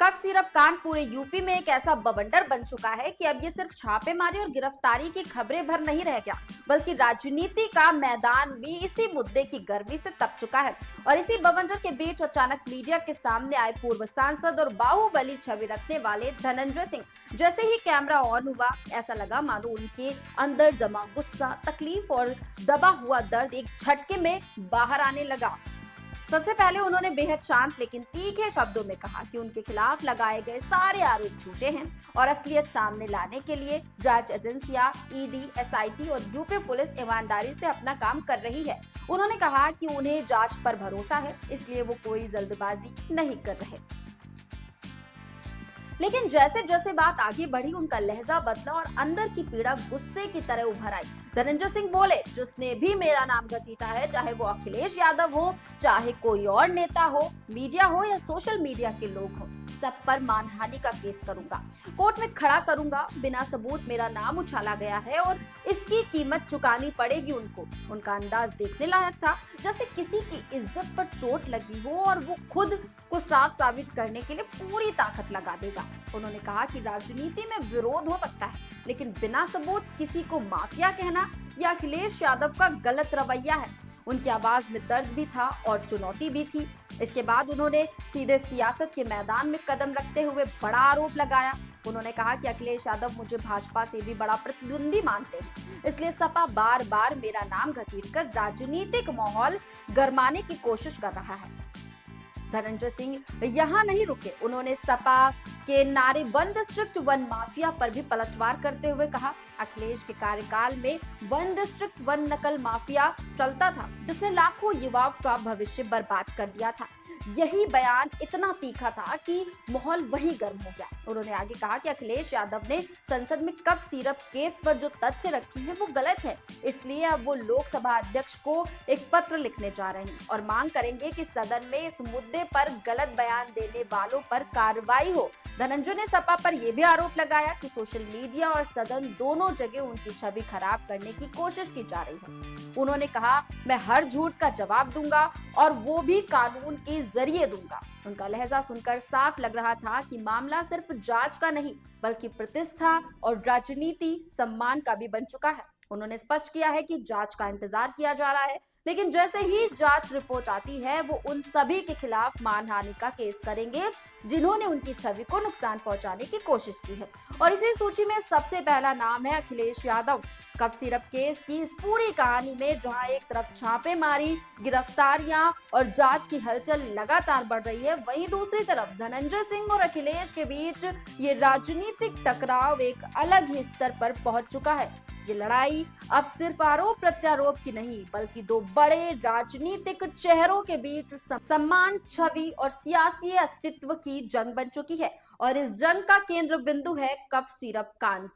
Cough syrup कांड पूरे UP में एक ऐसा बवंडर बन चुका है कि अब ये सिर्फ छापेमारी और गिरफ्तारी की खबरें भर नहीं रह गया, बल्कि राजनीति का मैदान भी इसी मुद्दे की गर्मी से तप चुका है। और इसी बवंडर के बीच अचानक मीडिया के सामने आए पूर्व सांसद और बाहुबली छवि रखने वाले धनंजय सिंह। जैसे ही कैमरा ऑन हुआ, ऐसा लगा मानो उनके अंदर जमा गुस्सा, तकलीफ और दबा हुआ दर्द एक झटके में बाहर आने लगा। सबसे पहले उन्होंने बेहद शांत लेकिन तीखे शब्दों में कहा कि उनके खिलाफ लगाए गए सारे आरोप झूठे हैं और असलियत सामने लाने के लिए जांच एजेंसियां, ईडी, एसआईटी और यूपी पुलिस ईमानदारी से अपना काम कर रही है। उन्होंने कहा कि उन्हें जांच पर भरोसा है, इसलिए वो कोई जल्दबाजी नहीं कर रहे। लेकिन जैसे जैसे बात आगे बढ़ी, उनका लहजा बदला और अंदर की पीड़ा गुस्से की तरह उभर आई। धनंजय सिंह बोले, जिसने भी मेरा नाम घसीटा है, चाहे वो अखिलेश यादव हो, चाहे कोई और नेता हो, मीडिया हो या सोशल मीडिया के लोग हो, सब पर मानहानि का केस करूंगा, कोर्ट में खड़ा करूंगा। बिना सबूत मेरा नाम उछाला गया है और इसकी कीमत चुकानी पड़ेगी उनको। उनका अंदाज देखने लायक था, जैसे किसी की इज्जत पर चोट लगी हो और वो खुद को साफ साबित करने के लिए पूरी ताकत लगा देगा। उन्होंने कहा कि राजनीति में विरोध हो सकता है, लेकिन बिना सबूत किसी को माफिया कहना यह अखिलेश यादव का गलत रवैया है। उनकी आवाज में दर्द भी था और चुनौती भी थी। इसके बाद उन्होंने सीधे सियासत के मैदान में कदम रखते हुए बड़ा आरोप लगाया। उन्होंने कहा कि अखिलेश यादव मुझे भाजपा से भी बड़ा प्रतिद्वंदी मानते हैं, इसलिए सपा बार बार मेरा नाम घसीटकर राजनीतिक माहौल गरमाने की कोशिश कर रहा है। धनंजय सिंह यहाँ नहीं रुके, उन्होंने सपा के नारे वन डिस्ट्रिक्ट वन माफिया पर भी पलटवार करते हुए कहा, अखिलेश के कार्यकाल में वन डिस्ट्रिक्ट वन नकल माफिया चलता था, जिसने लाखों युवाओं का भविष्य बर्बाद कर दिया था। यही बयान इतना तीखा था कि माहौल वहीं गर्म हो गया। उन्होंने आगे कहा कि अखिलेश यादव ने संसद में कफ सिरप केस पर जो तथ्य रखे हैं वो गलत है, इसलिए अब वो लोकसभा अध्यक्ष को एक पत्र लिखने जा रहे हैं और मांग करेंगे कि सदन में इस मुद्दे पर गलत बयान देने वालों पर कार्रवाई हो। धनंजय ने सपा पर यह भी आरोप लगाया कि सोशल मीडिया और सदन दोनों जगह उनकी छवि खराब करने की कोशिश की जा रही है। उन्होंने कहा, मैं हर झूठ का जवाब दूंगा और वो भी कानून के जरिए दूंगा। उनका लहजा सुनकर साफ लग रहा था कि मामला सिर्फ जांच का नहीं, बल्कि प्रतिष्ठा और राजनीति सम्मान का भी बन चुका है। उन्होंने स्पष्ट किया है कि जांच का इंतजार किया जा रहा है, लेकिन जैसे ही जांच रिपोर्ट आती है, वो उन सभी के खिलाफ मानहानि का केस करेंगे जिन्होंने उनकी छवि को नुकसान पहुंचाने की कोशिश की है। और इसी सूची में सबसे पहला नाम है Akhilesh Yadav. Cough syrup case की इस पूरी कहानी में जहां एक तरफ छापेमारी, गिरफ्तारियां और जांच की हलचल लगातार बढ़ रही है, वहीं दूसरी तरफ धनंजय सिंह और अखिलेश के बीच ये राजनीतिक टकराव एक अलग ही स्तर पर पहुंच चुका है। ये लड़ाई अब सिर्फ आरोप प्रत्यारोप की नहीं, बल्कि दो बड़े राजनीतिक चेहरों के बीच सम्मान, छवि और सियासी अस्तित्व की जंग बन चुकी है। और इस जंग का केंद्र बिंदु है कफ सिरप कांड।